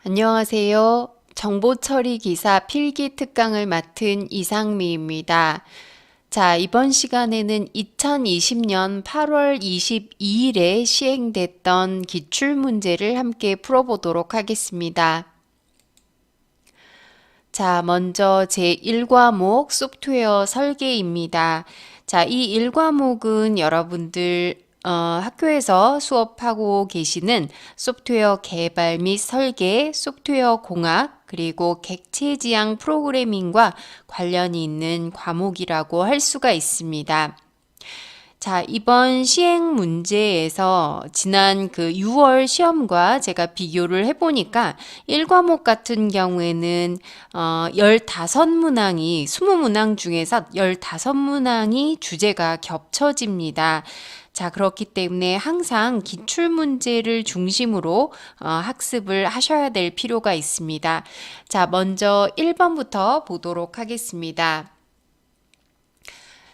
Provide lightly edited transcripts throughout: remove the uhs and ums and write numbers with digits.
안녕하세요. 정보처리 기사 필기 특강을 맡은 이상미입니다. 자, 이번 시간에는 2020년 8월 22일에 시행됐던 기출문제를 함께 풀어보도록 하겠습니다. 자, 먼저 제1과목 소프트웨어 설계입니다. 자, 이 1과목은 여러분들 학교에서 수업하고 계시는 소프트웨어 개발 및 설계, 소프트웨어 공학, 그리고 객체 지향 프로그래밍과 관련이 있는 과목이라고 할 수가 있습니다. 자, 이번 시행 문제에서 지난 그 6월 시험과 제가 비교를 해보니까 1과목 같은 경우에는 15문항이 20문항 중에서 15문항이 주제가 겹쳐집니다. 자, 그렇기 때문에 항상 기출문제를 중심으로 학습을 하셔야 될 필요가 있습니다. 자, 먼저 1번부터 보도록 하겠습니다.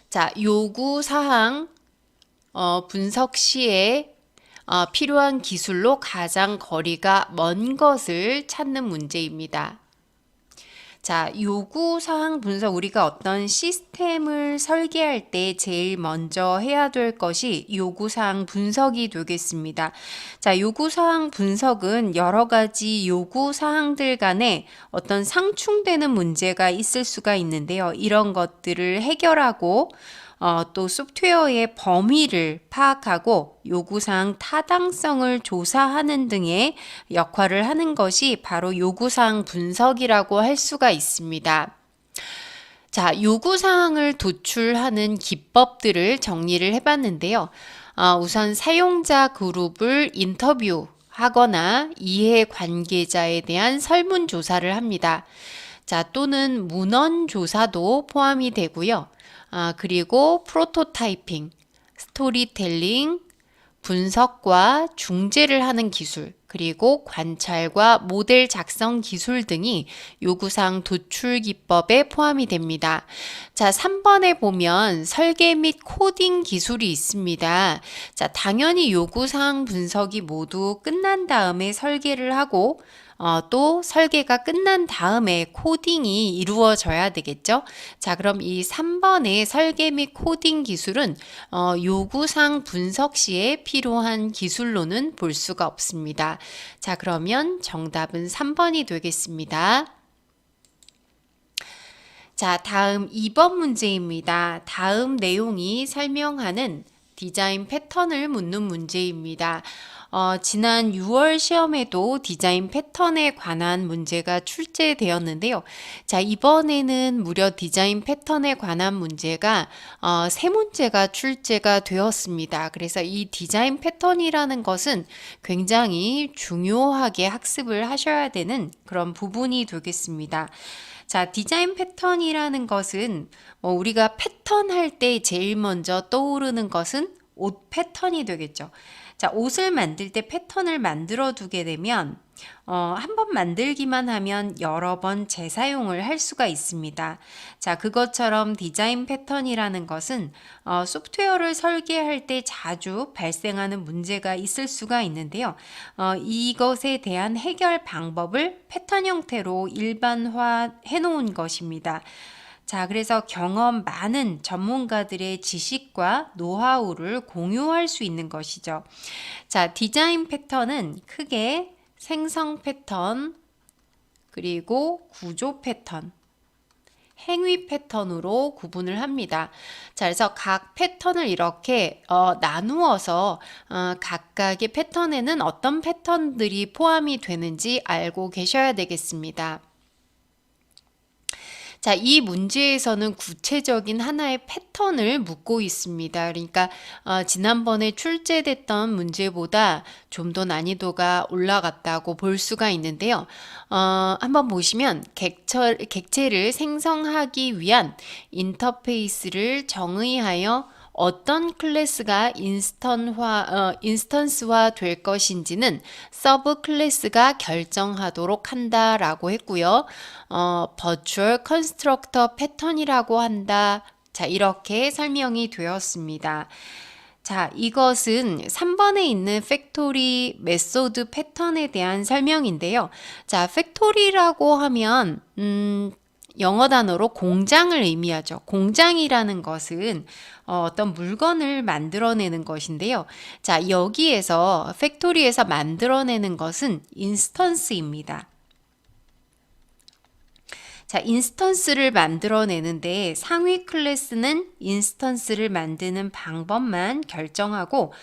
자, 요구사항 분석 시에 필요한 기술로 가장 거리가 먼 것을 찾는 문제입니다. 자, 요구사항 분석, 우리가 어떤 시스템을 설계할 때 제일 먼저 해야 될 것이 요구사항 분석이 되겠습니다. 자, 요구사항 분석은 여러 가지 요구사항들 간에 어떤 상충되는 문제가 있을 수가 있는데요. 이런 것들을 해결하고 또 소프트웨어의 범위를 파악하고 요구사항 타당성을 조사하는 등의 역할을 하는 것이 바로 요구사항 분석이라고 할 수가 있습니다. 자, 요구사항을 도출하는 기법들을 정리를 해봤는데요. 우선 사용자 그룹을 인터뷰하거나 이해 관계자에 대한 설문조사를 합니다. 자, 또는 문헌조사도 포함이 되고요. 그리고 프로토타이핑, 스토리텔링, 분석과 중재를 하는 기술, 그리고 관찰과 모델 작성 기술 등이 요구사항 도출 기법에 포함이 됩니다. 자, 3번에 보면 설계 및 코딩 기술이 있습니다. 자, 당연히 요구사항 분석이 모두 끝난 다음에 설계를 하고 또 설계가 끝난 다음에 코딩이 이루어져야 되겠죠. 자, 그럼 이 3번의 설계 및 코딩 기술은 요구사항 분석 시에 필요한 기술로는 볼 수가 없습니다. 자, 그러면 정답은 3번이 되겠습니다. 자, 다음 2번 문제입니다. 다음 내용이 설명하는 디자인 패턴을 묻는 문제입니다. 지난 6월 시험에도 디자인 패턴에 관한 문제가 출제되었는데요. 자, 이번에는 무려 디자인 패턴에 관한 문제가 3문제가 출제가 되었습니다. 그래서 이 디자인 패턴이라는 것은 굉장히 중요하게 학습을 하셔야 되는 그런 부분이 되겠습니다. 자, 디자인 패턴이라는 것은 우리가 패턴 할 때 제일 먼저 떠오르는 것은 옷 패턴이 되겠죠. 자, 옷을 만들 때 패턴을 만들어 두게 되면 한 번 만들기만 하면 여러 번 재사용을 할 수가 있습니다. 자, 그것처럼 디자인 패턴이라는 것은 소프트웨어를 설계할 때 자주 발생하는 문제가 있을 수가 있는데요. 이것에 대한 해결 방법을 패턴 형태로 일반화해 놓은 것입니다. 자, 그래서 경험 많은 전문가들의 지식과 노하우를 공유할 수 있는 것이죠. 자, 디자인 패턴은 크게 생성 패턴, 그리고 구조 패턴, 행위 패턴으로 구분을 합니다. 자, 그래서 각 패턴을 이렇게 나누어서 각각의 패턴에는 어떤 패턴들이 포함이 되는지 알고 계셔야 되겠습니다. 자, 이 문제에서는 구체적인 하나의 패턴을 묻고 있습니다. 그러니까 지난번에 출제됐던 문제보다 좀 더 난이도가 올라갔다고 볼 수가 있는데요. 한번 보시면 객체를 생성하기 위한 인터페이스를 정의하여 어떤 클래스가 인스턴스화 될 것인지는 서브 클래스가 결정하도록 한다라고 했고요. 버추얼 컨스트럭터 패턴이라고 한다. 자, 이렇게 설명이 되었습니다. 자, 이것은 3번에 있는 팩토리 메소드 패턴에 대한 설명인데요. 자, 팩토리라고 하면 영어 단어로 공장을 의미하죠. 공장이라는 것은 어떤 물건을 만들어내는 것인데요. 자, 여기에서 팩토리에서 만들어내는 것은 인스턴스입니다. 자, 인스턴스를 만들어내는데 상위 클래스는 인스턴스를 만드는 방법만 결정하고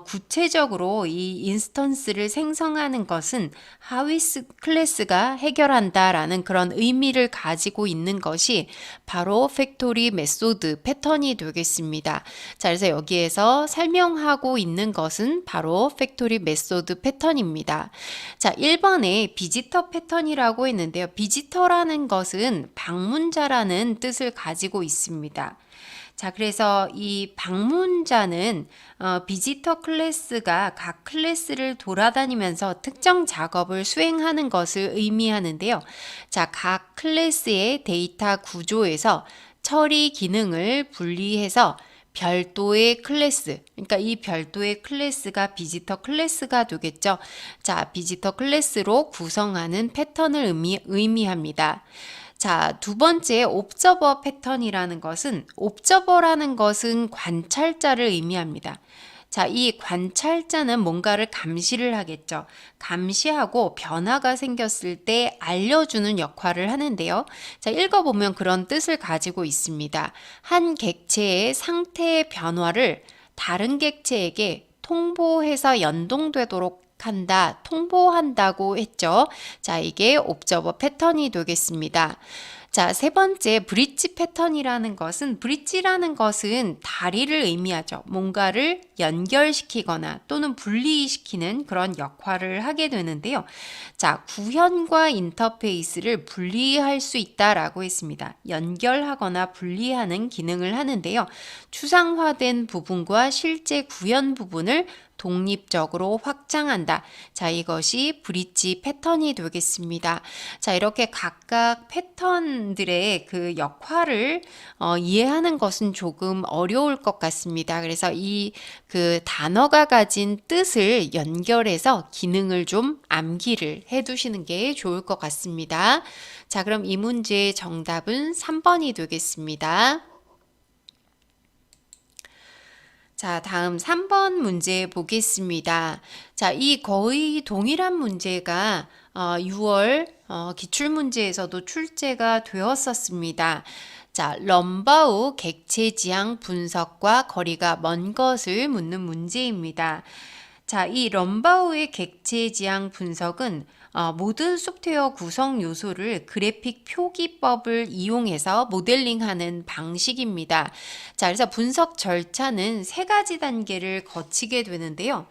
구체적으로 이 인스턴스를 생성하는 것은 하위 클래스가 해결한다라는 그런 의미를 가지고 있는 것이 바로 팩토리 메소드 패턴이 되겠습니다. 자, 그래서 여기에서 설명하고 있는 것은 바로 팩토리 메소드 패턴입니다. 자, 1번에 비지터 패턴이라고 했는데요. 비지터라는 것은 방문자라는 뜻을 가지고 있습니다. 자, 그래서 이 방문자는 비지터 클래스가 각 클래스를 돌아다니면서 특정 작업을 수행하는 것을 의미하는데요. 자, 각 클래스의 데이터 구조에서 처리 기능을 분리해서 별도의 클래스, 그러니까 이 별도의 클래스가 비지터 클래스가 되겠죠. 자, 비지터 클래스로 구성하는 패턴을 의미합니다. 자, 두 번째 옵저버 패턴이라는 것은 옵저버라는 것은 관찰자를 의미합니다. 자, 이 관찰자는 뭔가를 감시를 하겠죠. 감시하고 변화가 생겼을 때 알려주는 역할을 하는데요. 자, 읽어보면 그런 뜻을 가지고 있습니다. 한 객체의 상태의 변화를 다른 객체에게 통보해서 연동되도록 한다, 통보한다고 했죠. 자, 이게 옵저버 패턴이 되겠습니다. 자, 세 번째 브릿지 패턴이라는 것은 브릿지라는 것은 다리를 의미하죠. 뭔가를 연결시키거나 또는 분리시키는 그런 역할을 하게 되는데요. 자, 구현과 인터페이스를 분리할 수 있다라고 했습니다. 연결하거나 분리하는 기능을 하는데요. 추상화된 부분과 실제 구현 부분을 독립적으로 확장한다. 자, 이것이 브릿지 패턴이 되겠습니다. 자, 이렇게 각각 패턴들의 그 역할을 이해하는 것은 조금 어려울 것 같습니다. 그래서 이 그 단어가 가진 뜻을 연결해서 기능을 좀 암기를 해 두시는 게 좋을 것 같습니다. 자, 그럼 이 문제의 정답은 3번이 되겠습니다. 자, 다음 3번 문제 보겠습니다. 자, 이 거의 동일한 문제가 6월 기출문제에서도 출제가 되었었습니다. 자, 럼바우 객체 지향 분석과 거리가 먼 것을 묻는 문제입니다. 자, 이 럼바우의 객체 지향 분석은 모든 소프트웨어 구성 요소를 그래픽 표기법을 이용해서 모델링하는 방식입니다. 자, 그래서 분석 절차는 세 가지 단계를 거치게 되는데요.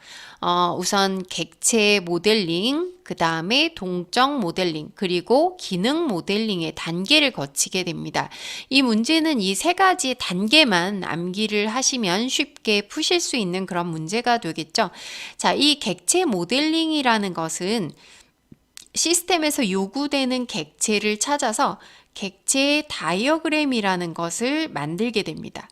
우선 객체 모델링, 그 다음에 동적 모델링, 그리고 기능 모델링의 단계를 거치게 됩니다. 이 문제는 이 세 가지 단계만 암기를 하시면 쉽게 푸실 수 있는 그런 문제가 되겠죠. 자, 이 객체 모델링이라는 것은 시스템에서 요구되는 객체를 찾아서 객체 다이어그램이라는 것을 만들게 됩니다.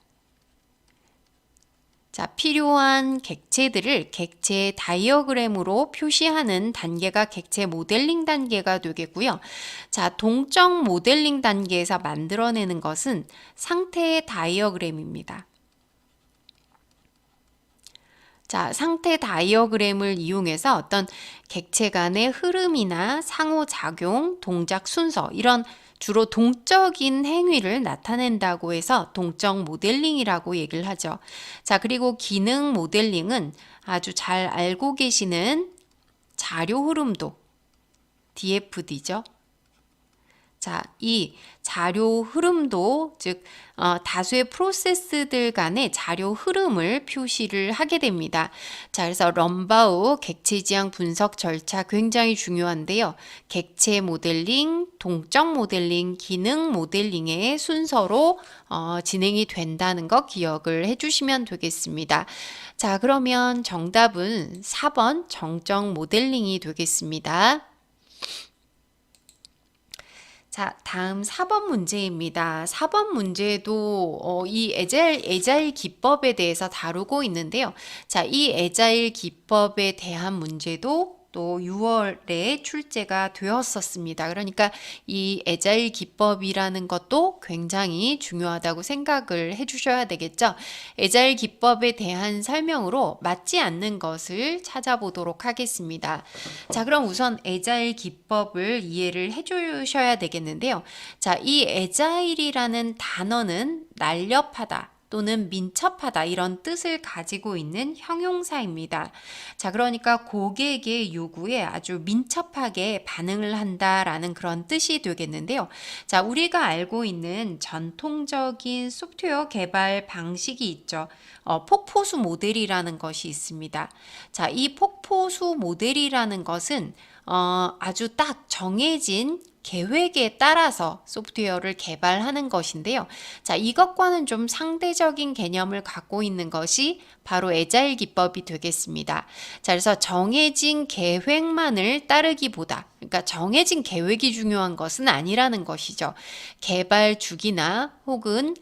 자, 필요한 객체들을 객체 다이어그램으로 표시하는 단계가 객체 모델링 단계가 되겠고요. 자, 동적 모델링 단계에서 만들어내는 것은 상태 다이어그램입니다. 자, 상태 다이어그램을 이용해서 어떤 객체 간의 흐름이나 상호작용, 동작 순서, 이런 주로 동적인 행위를 나타낸다고 해서 동적 모델링이라고 얘기를 하죠. 자, 그리고 기능 모델링은 아주 잘 알고 계시는 자료 흐름도, DFD죠. 자, 이 자료 흐름도, 즉 다수의 프로세스들 간의 자료 흐름을 표시를 하게 됩니다. 자, 그래서 럼바우 객체 지향 분석 절차 굉장히 중요한데요. 객체 모델링, 동적 모델링, 기능 모델링의 순서로 진행이 된다는 거 기억을 해주시면 되겠습니다. 자, 그러면 정답은 4번 정적 모델링이 되겠습니다. 자, 다음 4번 문제입니다. 4번 문제도 이 에자일 기법에 대해서 다루고 있는데요. 자, 이 에자일 기법에 대한 문제도 또 6월에 출제가 되었었습니다. 그러니까 이 에자일 기법이라는 것도 굉장히 중요하다고 생각을 해주셔야 되겠죠. 에자일 기법에 대한 설명으로 맞지 않는 것을 찾아보도록 하겠습니다. 자, 그럼 우선 에자일 기법을 이해를 해주셔야 되겠는데요. 자, 이 에자일이라는 단어는 날렵하다 또는 민첩하다 이런 뜻을 가지고 있는 형용사입니다. 자, 그러니까 고객의 요구에 아주 민첩하게 반응을 한다라는 그런 뜻이 되겠는데요. 자, 우리가 알고 있는 전통적인 소프트웨어 개발 방식이 있죠. 폭포수 모델이라는 것이 있습니다. 자, 이 폭포수 모델이라는 것은 아주 딱 정해진 계획에 따라서 소프트웨어를 개발하는 것인데요. 자, 이것과는 좀 상대적인 개념을 갖고 있는 것이 바로 에자일 기법이 되겠습니다. 자, 그래서 정해진 계획만을 따르기보다, 그러니까 정해진 계획이 중요한 것은 아니라는 것이죠. 개발 주기나 혹은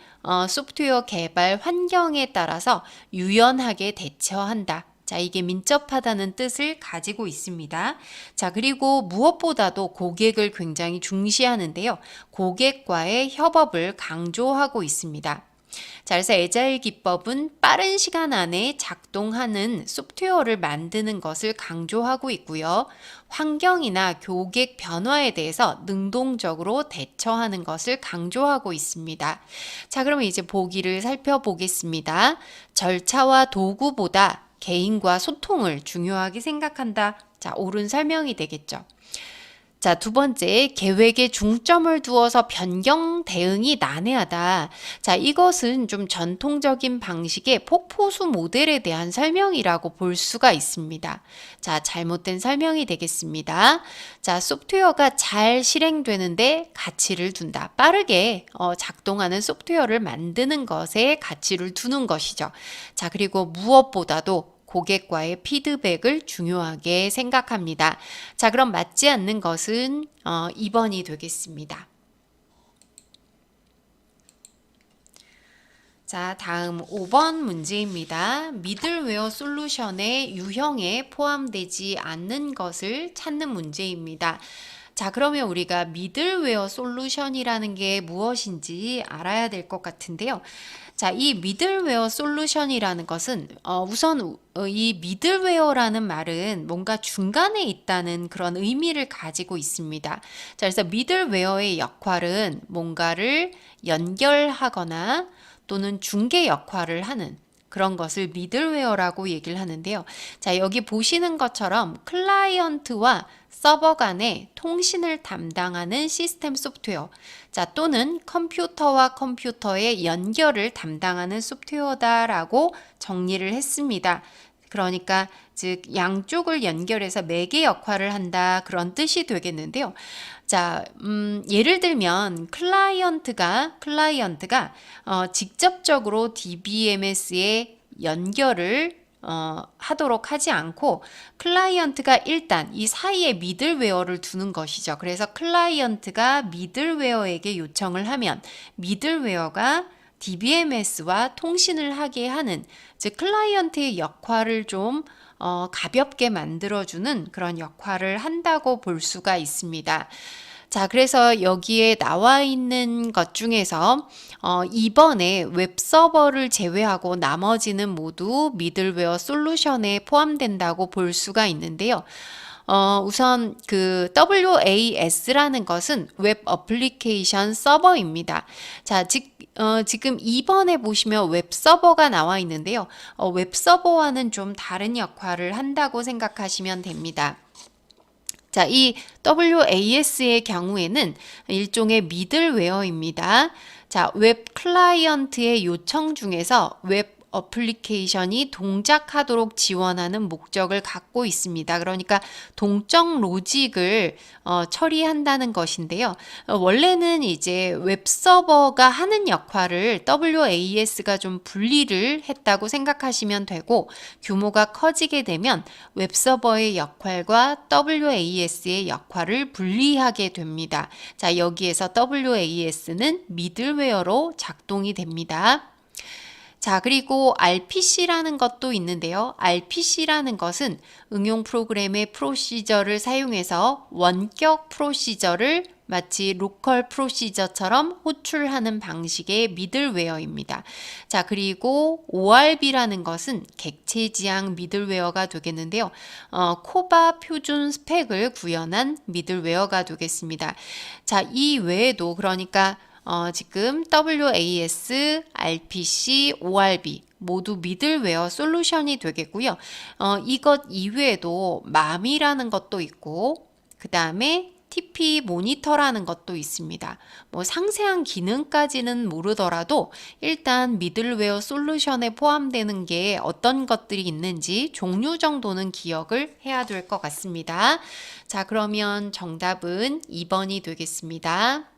소프트웨어 개발 환경에 따라서 유연하게 대처한다. 자, 이게 민첩하다는 뜻을 가지고 있습니다. 자, 그리고 무엇보다도 고객을 굉장히 중시하는데요. 고객과의 협업을 강조하고 있습니다. 자, 그래서 에자일 기법은 빠른 시간 안에 작동하는 소프트웨어를 만드는 것을 강조하고 있고요. 환경이나 고객 변화에 대해서 능동적으로 대처하는 것을 강조하고 있습니다. 자, 그러면 이제 보기를 살펴보겠습니다. 절차와 도구보다 개인과 소통을 중요하게 생각한다. 자, 옳은 설명이 되겠죠. 자, 두 번째, 계획에 중점을 두어서 변경 대응이 난해하다. 자, 이것은 좀 전통적인 방식의 폭포수 모델에 대한 설명이라고 볼 수가 있습니다. 자, 잘못된 설명이 되겠습니다. 자, 소프트웨어가 잘 실행되는데 가치를 둔다. 빠르게 작동하는 소프트웨어를 만드는 것에 가치를 두는 것이죠. 자, 그리고 무엇보다도 고객과의 피드백을 중요하게 생각합니다. 자, 그럼 맞지 않는 것은 2번이 되겠습니다. 자, 다음 5번 문제입니다. 미들웨어 솔루션의 유형에 포함되지 않는 것을 찾는 문제입니다. 자, 그러면 우리가 미들웨어 솔루션이라는 게 무엇인지 알아야 될 것 같은데요. 자, 이 미들웨어 솔루션이라는 것은 우선 이 미들웨어라는 말은 뭔가 중간에 있다는 그런 의미를 가지고 있습니다. 자, 그래서 미들웨어의 역할은 뭔가를 연결하거나 또는 중개 역할을 하는 그런 것을 미들웨어라고 얘기를 하는데요. 자, 여기 보시는 것처럼 클라이언트와 서버 간의 통신을 담당하는 시스템 소프트웨어, 자, 또는 컴퓨터와 컴퓨터의 연결을 담당하는 소프트웨어다라고 정리를 했습니다. 그러니까 즉 양쪽을 연결해서 매개 역할을 한다 그런 뜻이 되겠는데요. 자, 예를 들면 클라이언트가 직접적으로 DBMS에 연결을 하도록 하지 않고 클라이언트가 일단 이 사이에 미들웨어를 두는 것이죠. 그래서 클라이언트가 미들웨어에게 요청을 하면 미들웨어가 DBMS와 통신을 하게 하는, 즉 클라이언트의 역할을 좀 가볍게 만들어주는 그런 역할을 한다고 볼 수가 있습니다. 자, 그래서 여기에 나와 있는 것 중에서 2번에 웹서버를 제외하고 나머지는 모두 미들웨어 솔루션에 포함된다고 볼 수가 있는데요. 우선 그 WAS라는 것은 웹 어플리케이션 서버입니다. 자, 지금 2번에 보시면 웹서버가 나와 있는데요. 웹서버와는 좀 다른 역할을 한다고 생각하시면 됩니다. 자, 이 WAS의 경우에는 일종의 미들웨어입니다. 자, 웹 클라이언트의 요청 중에서 웹 어플리케이션이 동작하도록 지원하는 목적을 갖고 있습니다. 그러니까 동적 로직을 처리한다는 것인데요. 원래는 이제 웹서버가 하는 역할을 WAS가 좀 분리를 했다고 생각하시면 되고, 규모가 커지게 되면 웹서버의 역할과 WAS의 역할을 분리하게 됩니다. 자, 여기에서 WAS는 미들웨어로 작동이 됩니다. 자, 그리고 RPC라는 것도 있는데요. RPC라는 것은 응용 프로그램의 프로시저를 사용해서 원격 프로시저를 마치 로컬 프로시저처럼 호출하는 방식의 미들웨어입니다. 자, 그리고 ORB라는 것은 객체 지향 미들웨어가 되겠는데요. 코바 표준 스펙을 구현한 미들웨어가 되겠습니다. 자, 이 외에도 그러니까 지금 WAS, RPC, ORB 모두 미들웨어 솔루션이 되겠고요. 이것 이외에도 MAM이라는 것도 있고, 그 다음에 TP 모니터라는 것도 있습니다. 뭐 상세한 기능까지는 모르더라도 일단 미들웨어 솔루션에 포함되는 게 어떤 것들이 있는지 종류 정도는 기억을 해야 될 것 같습니다. 자, 그러면 정답은 2번이 되겠습니다.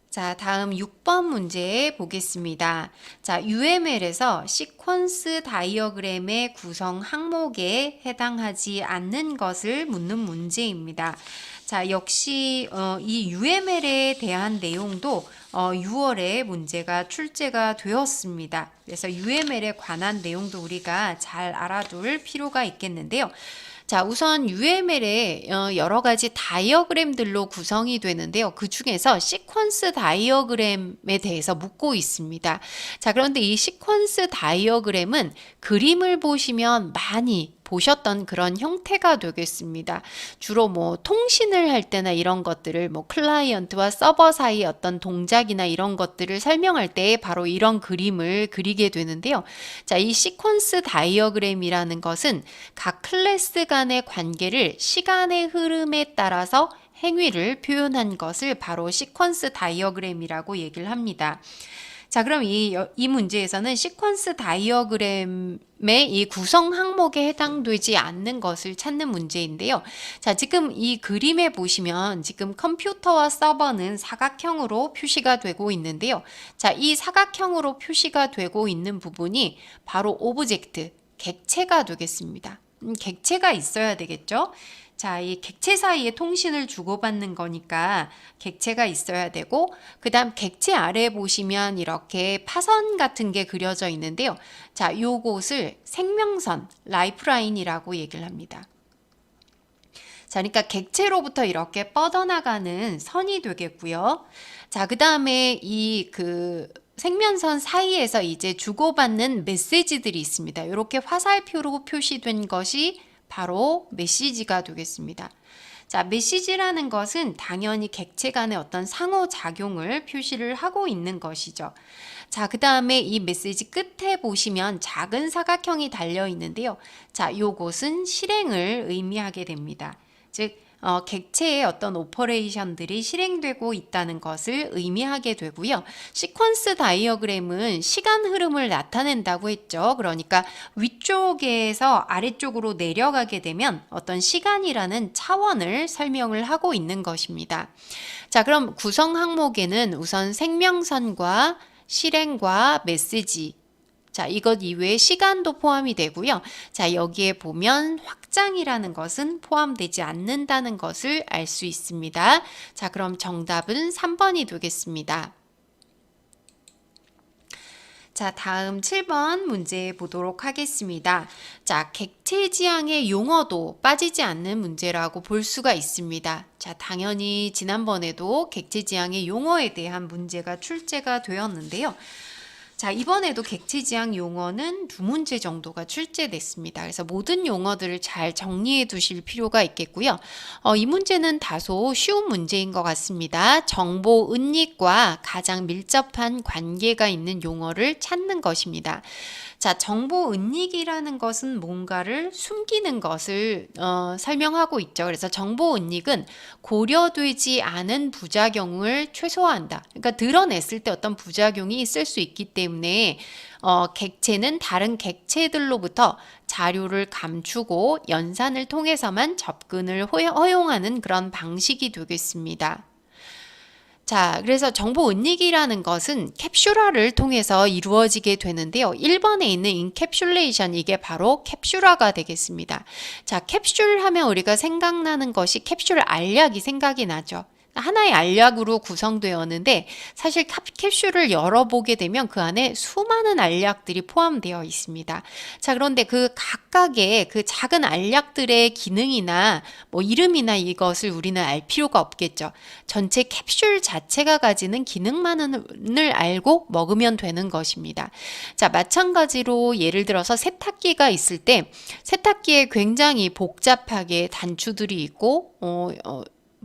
자, 다음 6번 문제 보겠습니다. 자, UML에서 시퀀스 다이어그램의 구성 항목에 해당하지 않는 것을 묻는 문제입니다. 자, 역시 이 UML에 대한 내용도 6월에 문제가 출제가 되었습니다. 그래서 UML에 관한 내용도 우리가 잘 알아둘 필요가 있겠는데요. 자, 우선 UML의 여러 가지 다이어그램들로 구성이 되는데요. 그 중에서 시퀀스 다이어그램에 대해서 묻고 있습니다. 자, 그런데 이 시퀀스 다이어그램은 그림을 보시면 많이 보셨던 그런 형태가 되겠습니다. 주로 뭐 통신을 할 때나 이런 것들을 뭐 클라이언트와 서버 사이 어떤 동작이나 이런 것들을 설명할 때 바로 이런 그림을 그리게 되는데요. 자, 이 시퀀스 다이어그램이라는 것은 각 클래스 간의 관계를 시간의 흐름에 따라서 행위를 표현한 것을 바로 시퀀스 다이어그램이라고 얘기를 합니다. 자, 그럼 이 문제에서는 시퀀스 다이어그램의 이 구성 항목에 해당되지 않는 것을 찾는 문제인데요. 자, 지금 이 그림에 보시면 지금 컴퓨터와 서버는 사각형으로 표시가 되고 있는데요. 자, 이 사각형으로 표시가 되고 있는 부분이 바로 오브젝트, 객체가 되겠습니다. 객체가 있어야 되겠죠? 자, 이 객체 사이에 통신을 주고받는 거니까 객체가 있어야 되고, 그 다음 객체 아래에 보시면 이렇게 파선 같은 게 그려져 있는데요. 자, 요것을 생명선, 라이프라인이라고 얘기를 합니다. 자, 그러니까 객체로부터 이렇게 뻗어나가는 선이 되겠고요. 자, 그 다음에 이 생명선 사이에서 이제 주고받는 메시지들이 있습니다. 이렇게 화살표로 표시된 것이 바로 메시지가 되겠습니다. 자, 메시지라는 것은 당연히 객체 간의 어떤 상호작용을 표시를 하고 있는 것이죠. 자, 그 다음에 이 메시지 끝에 보시면 작은 사각형이 달려 있는데요. 자, 요것은 실행을 의미하게 됩니다. 즉, 객체의 어떤 오퍼레이션들이 실행되고 있다는 것을 의미하게 되고요. 시퀀스 다이어그램은 시간 흐름을 나타낸다고 했죠. 그러니까 위쪽에서 아래쪽으로 내려가게 되면 어떤 시간이라는 차원을 설명을 하고 있는 것입니다. 자, 그럼 구성 항목에는 우선 생명선과 실행과 메시지, 자, 이것 이외에 시간도 포함이 되고요. 자, 여기에 보면 확장이라는 것은 포함되지 않는다는 것을 알 수 있습니다. 자, 그럼 정답은 3번이 되겠습니다. 자, 다음 7번 문제 보도록 하겠습니다. 자, 객체 지향의 용어도 빠지지 않는 문제라고 볼 수가 있습니다. 자, 당연히 지난번에도 객체 지향의 용어에 대한 문제가 출제가 되었는데요. 자, 이번에도 객체지향 용어는 두 문제 정도가 출제됐습니다. 그래서 모든 용어들을 잘 정리해 두실 필요가 있겠고요. 이 문제는 다소 쉬운 문제인 것 같습니다. 정보 은닉과 가장 밀접한 관계가 있는 용어를 찾는 것입니다. 자, 정보 은닉이라는 것은 뭔가를 숨기는 것을 설명하고 있죠. 그래서 정보 은닉은 고려되지 않은 부작용을 최소화한다. 그러니까 드러냈을 때 어떤 부작용이 있을 수 있기 때문에 객체는 다른 객체들로부터 자료를 감추고 연산을 통해서만 접근을 허용하는 그런 방식이 되겠습니다. 자, 그래서 정보 은닉이라는 것은 캡슐화를 통해서 이루어지게 되는데요. 1번에 있는 인캡슐레이션, 이게 바로 캡슐화가 되겠습니다. 자, 캡슐 하면 우리가 생각나는 것이 캡슐 알약이 생각이 나죠. 하나의 알약으로 구성되었는데 사실 캡슐을 열어보게 되면 그 안에 수많은 알약들이 포함되어 있습니다. 자, 그런데 그 각각의 그 작은 알약들의 기능이나 뭐 이름이나 이것을 우리는 알 필요가 없겠죠. 전체 캡슐 자체가 가지는 기능만을 알고 먹으면 되는 것입니다. 자, 마찬가지로 예를 들어서 세탁기가 있을 때 세탁기에 굉장히 복잡하게 단추들이 있고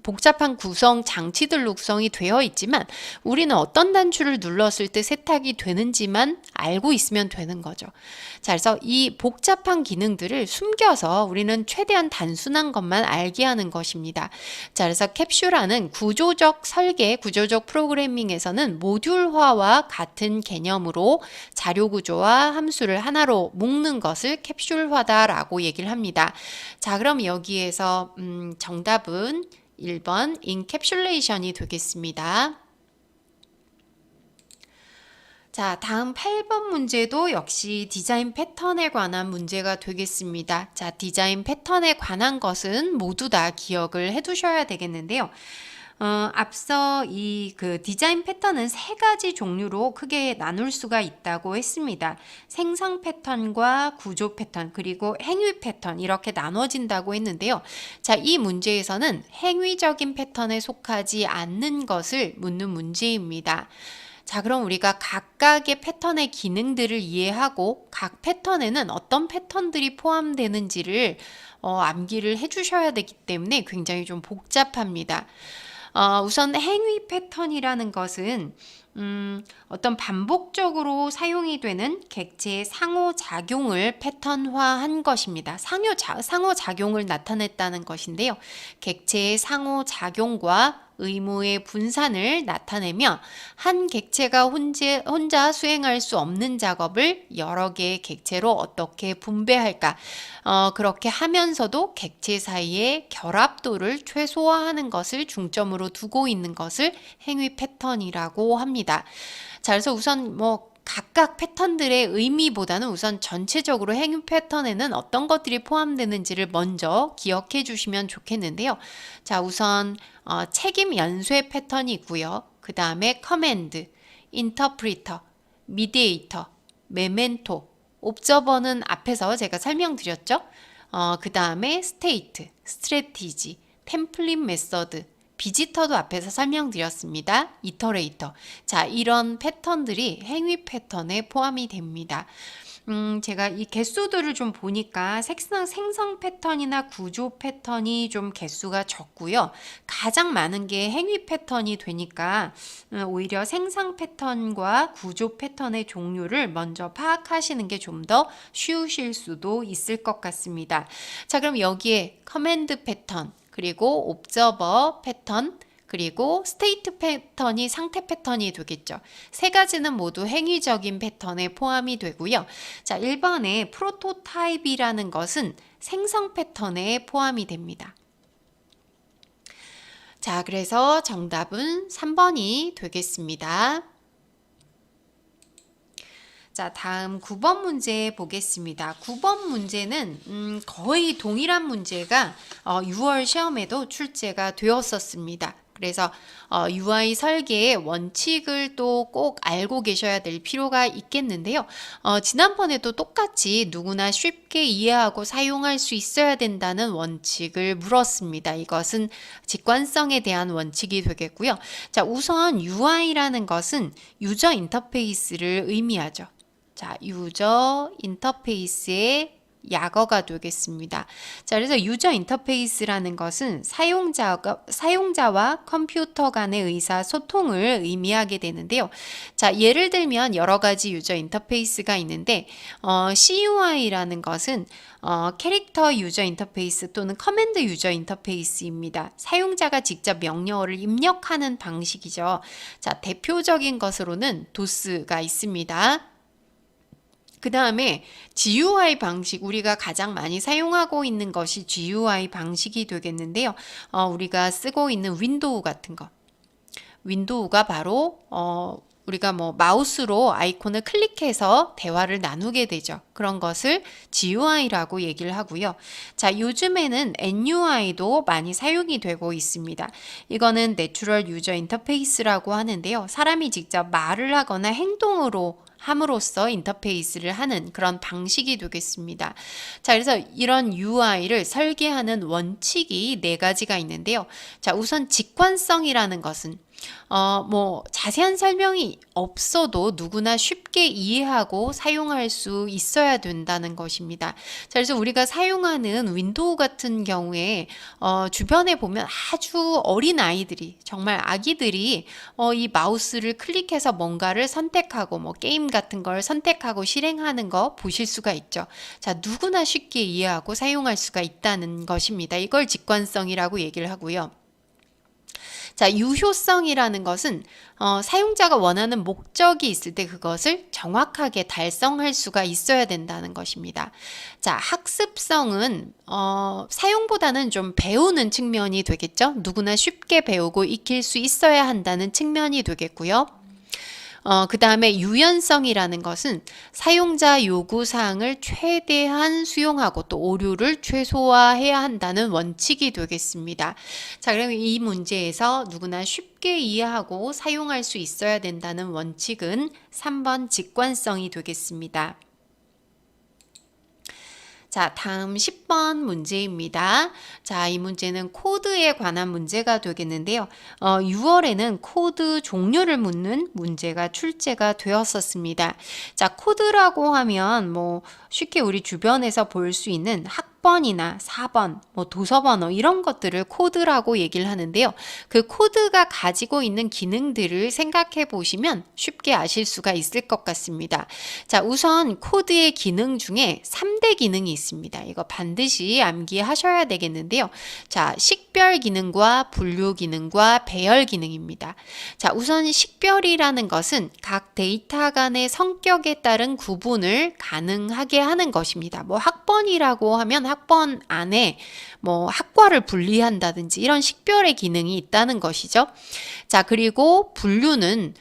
복잡한 구성 장치들로 구성이 되어 있지만 우리는 어떤 단추를 눌렀을 때 세탁이 되는지만 알고 있으면 되는 거죠. 자, 그래서 이 복잡한 기능들을 숨겨서 우리는 최대한 단순한 것만 알게 하는 것입니다. 자, 그래서 캡슐화는 구조적 설계, 구조적 프로그래밍에서는 모듈화와 같은 개념으로 자료 구조와 함수를 하나로 묶는 것을 캡슐화다라고 얘기를 합니다. 자, 그럼 여기에서 정답은 1번 인캡슐레이션이 되겠습니다. 자, 다음 8번 문제도 역시 디자인 패턴에 관한 문제가 되겠습니다. 자, 디자인 패턴에 관한 것은 모두 다 기억을 해 두셔야 되겠는데요. 앞서 이 디자인 패턴은 세 가지 종류로 크게 나눌 수가 있다고 했습니다. 생성 패턴과 구조 패턴, 그리고 행위 패턴, 이렇게 나눠진다고 했는데요. 자, 이 문제에서는 행위적인 패턴에 속하지 않는 것을 묻는 문제입니다. 자, 그럼 우리가 각각의 패턴의 기능들을 이해하고 각 패턴에는 어떤 패턴들이 포함되는지를 암기를 해주셔야 되기 때문에 굉장히 좀 복잡합니다. 우선 행위 패턴이라는 것은 어떤 반복적으로 사용이 되는 객체의 상호작용을 패턴화한 것입니다. 상호작용을 나타냈다는 것인데요. 객체의 상호작용과 의무의 분산을 나타내며 한 객체가 혼자 수행할 수 없는 작업을 여러 개의 객체로 어떻게 분배할까, 그렇게 하면서도 객체 사이의 결합도를 최소화하는 것을 중점으로 두고 있는 것을 행위 패턴이라고 합니다. 자, 그래서 우선 각각 패턴들의 의미보다는 우선 전체적으로 행위 패턴에는 어떤 것들이 포함되는지를 먼저 기억해 주시면 좋겠는데요. 자, 우선 책임 연쇄 패턴이 있고요. 그 다음에 커맨드, 인터프리터, 미디에이터, 메멘토, 옵저버는 앞에서 제가 설명드렸죠. 그 다음에 스테이트, 스트래티지, 템플릿 메서드, 비지터도 앞에서 설명드렸습니다. 이터레이터. 자, 이런 패턴들이 행위 패턴에 포함이 됩니다. 제가 이 개수들을 좀 보니까 생성 패턴이나 구조 패턴이 좀 개수가 적고요. 가장 많은 게 행위 패턴이 되니까 오히려 생성 패턴과 구조 패턴의 종류를 먼저 파악하시는 게 좀 더 쉬우실 수도 있을 것 같습니다. 자, 그럼 여기에 커맨드 패턴, 그리고 옵저버 패턴, 그리고 스테이트 패턴이 상태 패턴이 되겠죠. 세 가지는 모두 행위적인 패턴에 포함이 되고요. 자, 1번의 프로토타입이라는 것은 생성 패턴에 포함이 됩니다. 자, 그래서 정답은 3번이 되겠습니다. 자, 다음 9번 문제 보겠습니다. 9번 문제는 거의 동일한 문제가 6월 시험에도 출제가 되었었습니다. 그래서 UI 설계의 원칙을 또 꼭 알고 계셔야 될 필요가 있겠는데요. 지난번에도 똑같이 누구나 쉽게 이해하고 사용할 수 있어야 된다는 원칙을 물었습니다. 이것은 직관성에 대한 원칙이 되겠고요. 자, 우선 UI라는 것은 유저 인터페이스를 의미하죠. 자, 유저 인터페이스의 약어가 되겠습니다. 자, 그래서 유저 인터페이스라는 것은 사용자와 컴퓨터 간의 의사소통을 의미하게 되는데요. 자, 예를 들면 여러 가지 유저 인터페이스가 있는데, CUI라는 것은 캐릭터 유저 인터페이스 또는 커맨드 유저 인터페이스입니다. 사용자가 직접 명령어를 입력하는 방식이죠. 자, 대표적인 것으로는 도스가 있습니다. 그 다음에 GUI 방식, 우리가 가장 많이 사용하고 있는 것이 GUI 방식이 되겠는데요. 우리가 쓰고 있는 윈도우 같은 거. 윈도우가 바로 우리가 뭐 마우스로 아이콘을 클릭해서 대화를 나누게 되죠. 그런 것을 GUI라고 얘기를 하고요. 자, 요즘에는 NUI도 많이 사용이 되고 있습니다. 이거는 내추럴 유저 인터페이스라고 하는데요. 사람이 직접 말을 하거나 행동으로 함으로써 인터페이스를 하는 그런 방식이 되겠습니다. 자, 그래서 이런 UI를 설계하는 원칙이 4가지가 있는데요. 자, 우선 직관성이라는 것은 뭐 자세한 설명이 없어도 누구나 쉽게 이해하고 사용할 수 있어야 된다는 것입니다. 자, 그래서 우리가 사용하는 윈도우 같은 경우에 주변에 보면 아주 어린 아이들이, 정말 아기들이 이 마우스를 클릭해서 뭔가를 선택하고 뭐 게임 같은 걸 선택하고 실행하는 거 보실 수가 있죠. 자, 누구나 쉽게 이해하고 사용할 수가 있다는 것입니다. 이걸 직관성이라고 얘기를 하고요. 자, 유효성이라는 것은 사용자가 원하는 목적이 있을 때 그것을 정확하게 달성할 수가 있어야 된다는 것입니다. 자, 학습성은 사용보다는 좀 배우는 측면이 되겠죠. 누구나 쉽게 배우고 익힐 수 있어야 한다는 측면이 되겠고요. 그 다음에 유연성이라는 것은 사용자 요구사항을 최대한 수용하고 또 오류를 최소화해야 한다는 원칙이 되겠습니다. 자, 그러면 이 문제에서 누구나 쉽게 이해하고 사용할 수 있어야 된다는 원칙은 3번 직관성이 되겠습니다. 자, 다음 10번 문제입니다. 자, 이 문제는 코드에 관한 문제가 되겠는데요. 6월에는 코드 종류를 묻는 문제가 출제가 되었었습니다. 자, 코드라고 하면 뭐 쉽게 우리 주변에서 볼 수 있는 학번이나 사번, 뭐 도서번호 이런 것들을 코드라고 얘기를 하는데요. 그 코드가 가지고 있는 기능들을 생각해 보시면 쉽게 아실 수가 있을 것 같습니다. 자, 우선 코드의 기능 중에 3대 기능이 있습니다. 이거 반드시 암기하셔야 되겠는데요. 자, 식별 기능과 분류 기능과 배열 기능입니다. 자, 우선 식별이라는 것은 각 데이터 간의 성격에 따른 구분을 가능하게 하는 것입니다. 뭐 학번이라고 하면 학번 안에 뭐 학과를 분리한다든지 이런 식별의 기능이 있다는 것이죠. 자, 그리고 분류는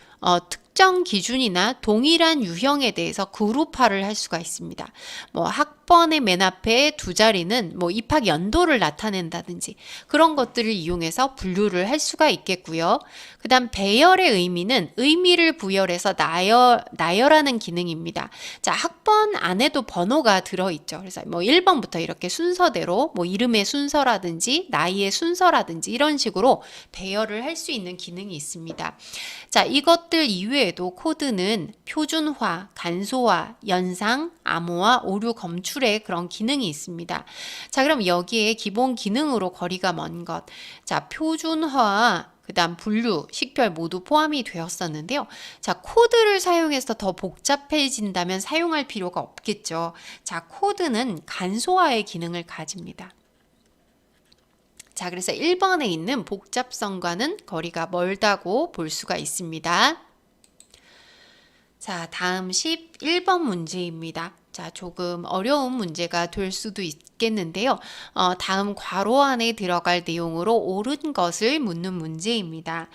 특정 기준이나 동일한 유형에 대해서 그룹화를 할 수가 있습니다. 뭐 학번의 맨 앞에 2자리는 뭐 입학 연도를 나타낸다든지 그런 것들을 이용해서 분류를 할 수가 있겠고요. 그 다음 배열의 의미는 의미를 부여해서 나열하는 기능입니다. 자, 학번 안에도 번호가 들어있죠. 그래서 뭐 1번부터 이렇게 순서대로 뭐 이름의 순서라든지 나이의 순서라든지 이런 식으로 배열을 할 수 있는 기능이 있습니다. 자, 이것들 이외에도 코드는 표준화, 간소화, 연상, 암호화, 오류 검출의 그런 기능이 있습니다. 자, 그럼 여기에 기본 기능으로 거리가 먼 것. 자, 표준화, 그 다음 분류, 식별 모두 포함이 되었었는데요. 자, 코드를 사용해서 더 복잡해진다면 사용할 필요가 없겠죠. 자, 코드는 간소화의 기능을 가집니다. 자, 그래서 1번에 있는 복잡성과는 거리가 멀다고 볼 수가 있습니다. 자, 다음 11번 문제입니다. 자, 조금 어려운 문제가 될 수도 있겠는데요. 다음 괄호 안에 들어갈 내용으로 옳은 것을 묻는 문제입니다.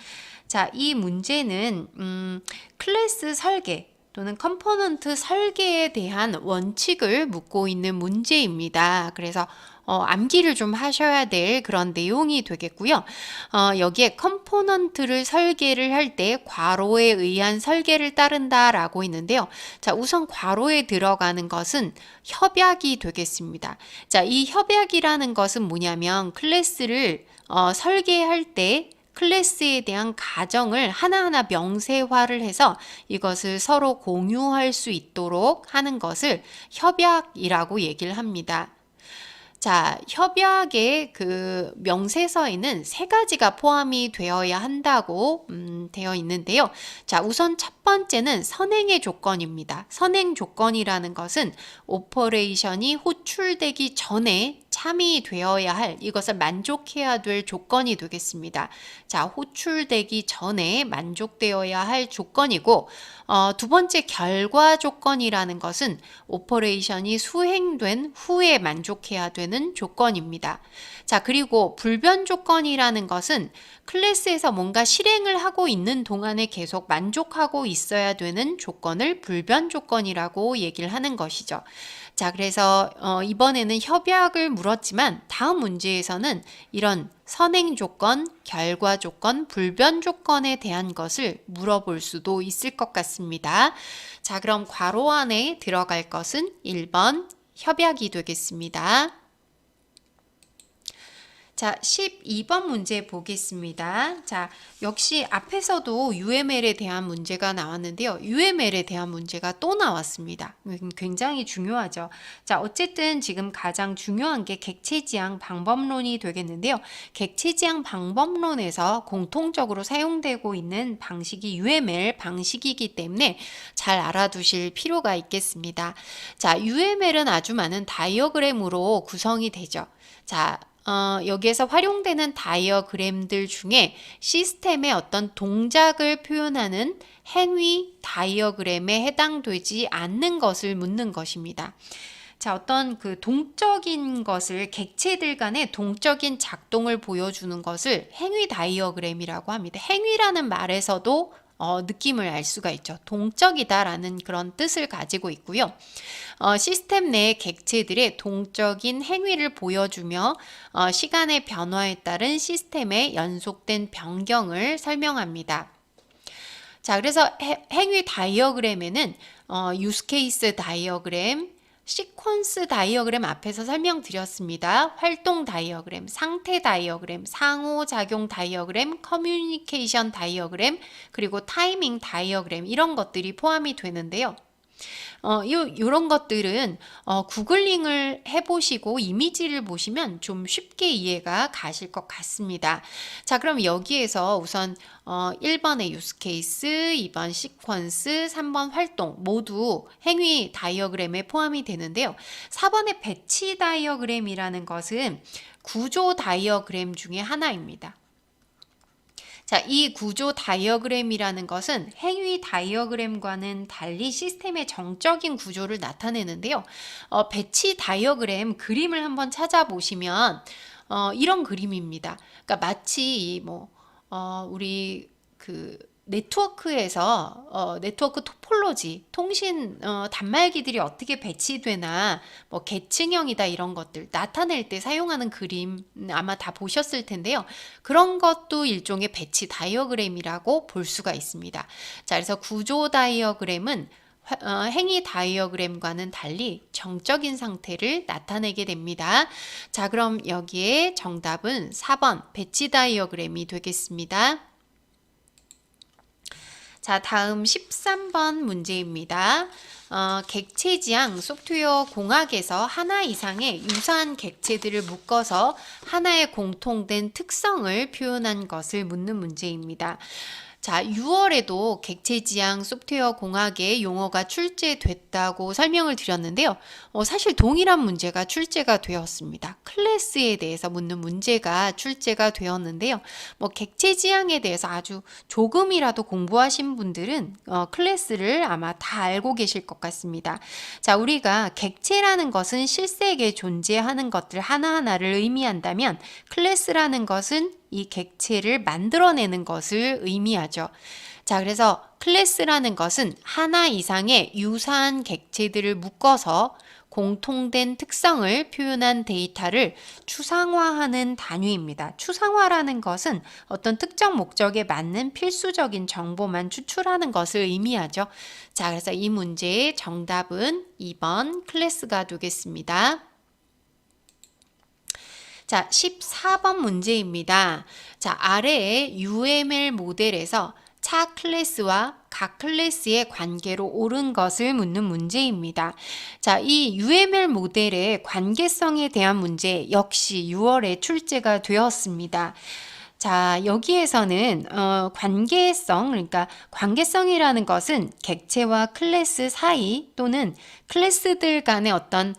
자, 이 문제는 클래스 설계 또는 컴포넌트 설계에 대한 원칙을 묻고 있는 문제입니다. 그래서 암기를 좀 하셔야 될 그런 내용이 되겠고요. 여기에 컴포넌트를 설계를 할 때 괄호에 의한 설계를 따른다라고 있는데요. 자, 우선 괄호에 들어가는 것은 협약이 되겠습니다. 자, 이 협약이라는 것은 뭐냐면 클래스를 설계할 때 클래스에 대한 가정을 하나하나 명세화를 해서 이것을 서로 공유할 수 있도록 하는 것을 협약이라고 얘기를 합니다. 자, 협약의 그 명세서에는 세 가지가 포함이 되어야 한다고 되어 있는데요. 자, 우선 첫 번째는 선행의 조건입니다. 선행 조건이라는 것은 오퍼레이션이 호출되기 전에 참이 되어야 할, 이것을 만족해야 될 조건이 되겠습니다. 자, 호출되기 전에 만족되어야 할 조건이고, 두 번째 결과 조건이라는 것은 오퍼레이션이 수행된 후에 만족해야 되는 조건입니다. 자, 그리고 불변 조건이라는 것은 클래스에서 뭔가 실행을 하고 있는 동안에 계속 만족하고 있어야 되는 조건을 불변 조건이라고 얘기를 하는 것이죠. 자, 그래서 이번에는 협약을 물었지만 다음 문제에서는 이런 선행 조건, 결과 조건, 불변 조건에 대한 것을 물어볼 수도 있을 것 같습니다. 자, 그럼 괄호 안에 들어갈 것은 1번 협약이 되겠습니다. 자, 12번 문제 보겠습니다. 자, 역시 앞에서도 UML에 대한 문제가 나왔는데요. UML에 대한 문제가 또 나왔습니다. 굉장히 중요하죠. 자, 어쨌든 지금 가장 중요한 게 객체지향 방법론이 되겠는데요. 객체지향 방법론에서 공통적으로 사용되고 있는 방식이 UML 방식이기 때문에 잘 알아두실 필요가 있겠습니다. 자, UML은 아주 많은 다이어그램으로 구성이 되죠. 자, 여기에서 활용되는 다이어그램들 중에 시스템의 어떤 동작을 표현하는 행위 다이어그램에 해당되지 않는 것을 묻는 것입니다. 자, 어떤 그 동적인 것을, 객체들 간의 동적인 작동을 보여주는 것을 행위 다이어그램이라고 합니다. 행위라는 말에서도 느낌을 알 수가 있죠. 동적이다라는 그런 뜻을 가지고 있고요. 시스템 내 객체들의 동적인 행위를 보여주며 시간의 변화에 따른 시스템의 연속된 변경을 설명합니다. 자, 그래서 행위 다이어그램에는 유스케이스 다이어그램, 시퀀스 다이어그램 앞에서 설명드렸습니다. 활동 다이어그램, 상태 다이어그램, 상호작용 다이어그램, 커뮤니케이션 다이어그램, 그리고 타이밍 다이어그램, 이런 것들이 포함이 되는데요. 이런 것들은 구글링을 해보시고 이미지를 보시면 좀 쉽게 이해가 가실 것 같습니다. 자, 그럼 여기에서 우선 1번의 유스케이스, 2번 시퀀스, 3번 활동 모두 행위 다이어그램에 포함이 되는데요. 4번의 배치 다이어그램이라는 것은 구조 다이어그램 중에 하나입니다. 자, 이 구조 다이어그램이라는 것은 행위 다이어그램과는 달리 시스템의 정적인 구조를 나타내는데요. 배치 다이어그램 그림을 한번 찾아보시면 이런 그림입니다. 그러니까 마치 우리 그 네트워크에서 네트워크 토폴로지, 통신 단말기들이 어떻게 배치되나, 뭐 계층형이다 이런 것들 나타낼 때 사용하는 그림 아마 다 보셨을 텐데요. 그런 것도 일종의 배치 다이어그램이라고 볼 수가 있습니다. 자, 그래서 구조 다이어그램은 행위 다이어그램과는 달리 정적인 상태를 나타내게 됩니다. 자, 그럼 여기에 정답은 4번 배치 다이어그램이 되겠습니다. 자, 다음 13번 문제입니다. 객체지향 소프트웨어 공학에서 하나 이상의 유사한 객체들을 묶어서 하나의 공통된 특성을 표현한 것을 묻는 문제입니다. 자, 6월에도 객체지향 소프트웨어 공학의 용어가 출제됐다고 설명을 드렸는데요. 사실 동일한 문제가 출제가 되었습니다. 클래스에 대해서 묻는 문제가 출제가 되었는데요. 객체지향에 대해서 아주 조금이라도 공부하신 분들은 클래스를 아마 다 알고 계실 것 같습니다. 자, 우리가 객체라는 것은 실세계에 존재하는 것들 하나하나를 의미한다면 클래스라는 것은 이 객체를 만들어내는 것을 의미하죠. 자, 그래서 클래스라는 것은 하나 이상의 유사한 객체들을 묶어서 공통된 특성을 표현한 데이터를 추상화하는 단위입니다. 추상화라는 것은 어떤 특정 목적에 맞는 필수적인 정보만 추출하는 것을 의미하죠. 자, 그래서 이 문제의 정답은 2번 클래스가 되겠습니다. 자, 14번 문제입니다. 자, 아래의 UML 모델에서 차 클래스와 각 클래스의 관계로 옳은 것을 묻는 문제입니다. 자, 이 UML 모델의 관계성에 대한 문제 역시 6월에 출제가 되었습니다. 자, 여기에서는 관계성, 그러니까 관계성이라는 것은 객체와 클래스 사이 또는 클래스들 간의 어떤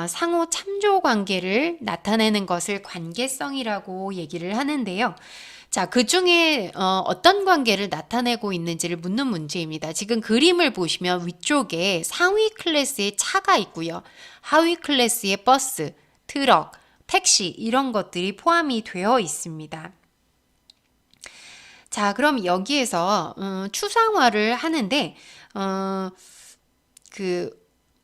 상호 참조 관계를 나타내는 것을 관계성이라고 얘기를 하는데요. 자, 그 중에 어떤 관계를 나타내고 있는지를 묻는 문제입니다. 지금 그림을 보시면 위쪽에 상위 클래스의 차가 있고요. 하위 클래스의 버스, 트럭, 택시 이런 것들이 포함이 되어 있습니다. 자, 그럼 여기에서 추상화를 하는데 그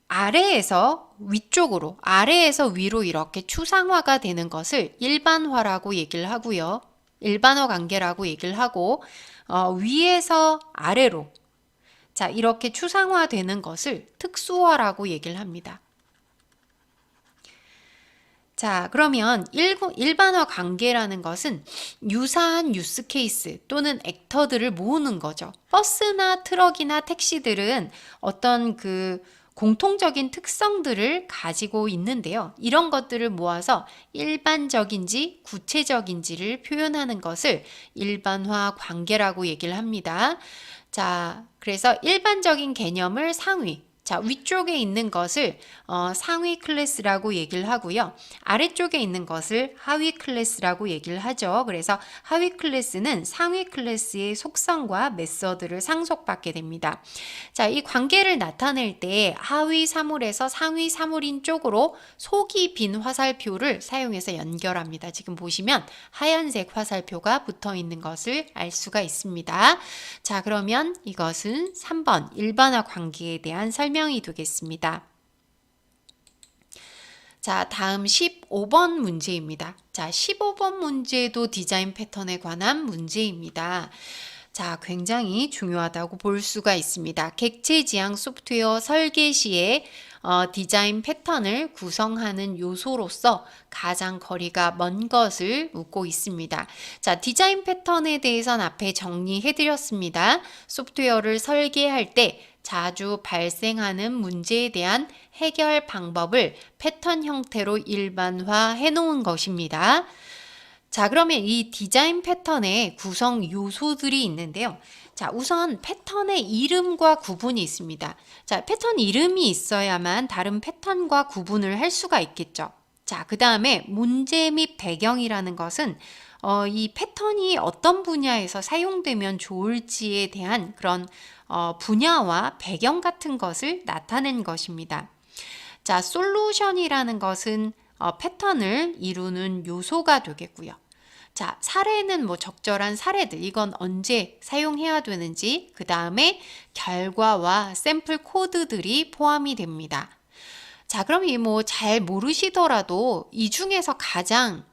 아래에서 위쪽으로, 아래에서 위로 이렇게 추상화가 되는 것을 일반화라고 얘기를 하고요. 일반화 관계라고 얘기를 하고 위에서 아래로 자, 이렇게 추상화되는 것을 특수화라고 얘기를 합니다. 자, 그러면 일반화 관계라는 것은 유사한 유스 케이스 또는 액터들을 모으는 거죠. 버스나 트럭이나 택시들은 어떤 그 공통적인 특성들을 가지고 있는데요. 이런 것들을 모아서 일반적인지 구체적인지를 표현하는 것을 일반화 관계라고 얘기를 합니다. 자, 그래서 일반적인 개념을 상위, 자, 위쪽에 있는 것을 상위 클래스라고 얘기를 하고요. 아래쪽에 있는 것을 하위 클래스라고 얘기를 하죠. 그래서 하위 클래스는 상위 클래스의 속성과 메서드를 상속받게 됩니다. 자, 이 관계를 나타낼 때 하위 사물에서 상위 사물인 쪽으로 속이 빈 화살표를 사용해서 연결합니다. 지금 보시면 하얀색 화살표가 붙어 있는 것을 알 수가 있습니다. 자, 그러면 이것은 3번 일반화 관계에 대한 설명이 되겠습니다. 자, 다음 15번 문제입니다. 자, 15번 문제도 디자인 패턴에 관한 문제입니다. 자, 굉장히 중요하다고 볼 수가 있습니다. 객체 지향 소프트웨어 설계 시에 디자인 패턴을 구성하는 요소로서 가장 거리가 먼 것을 묻고 있습니다. 자, 디자인 패턴에 대해서는 앞에 정리해 드렸습니다. 소프트웨어를 설계할 때 자주 발생하는 문제에 대한 해결 방법을 패턴 형태로 일반화해 놓은 것입니다. 자, 그러면 이 디자인 패턴의 구성 요소들이 있는데요. 자, 우선 패턴의 이름과 구분이 있습니다. 자, 패턴 이름이 있어야만 다른 패턴과 구분을 할 수가 있겠죠. 자, 그 다음에 문제 및 배경이라는 것은 이 패턴이 어떤 분야에서 사용되면 좋을지에 대한 그런 분야와 배경 같은 것을 나타낸 것입니다. 자, 솔루션이라는 것은 패턴을 이루는 요소가 되겠고요. 자, 사례는 뭐 적절한 사례들, 이건 언제 사용해야 되는지, 그 다음에 결과와 샘플 코드들이 포함이 됩니다. 자, 그럼 이 뭐 잘 모르시더라도 이 중에서 가장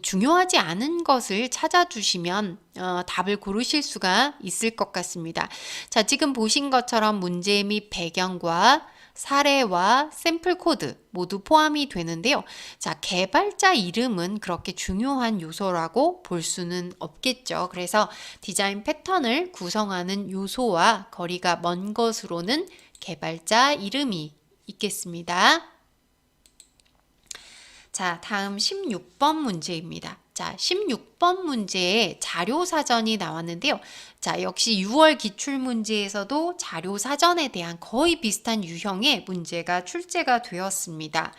중요하지 않은 것을 찾아주시면 답을 고르실 수가 있을 것 같습니다. 자, 지금 보신 것처럼 문제 및 배경과 사례와 샘플 코드 모두 포함이 되는데요. 자, 개발자 이름은 그렇게 중요한 요소라고 볼 수는 없겠죠. 그래서 디자인 패턴을 구성하는 요소와 거리가 먼 것으로는 개발자 이름이 있겠습니다. 자, 다음 16번 문제입니다. 자, 16번 문제에 자료사전이 나왔는데요. 자, 역시 6월 기출문제에서도 자료사전에 대한 거의 비슷한 유형의 문제가 출제가 되었습니다.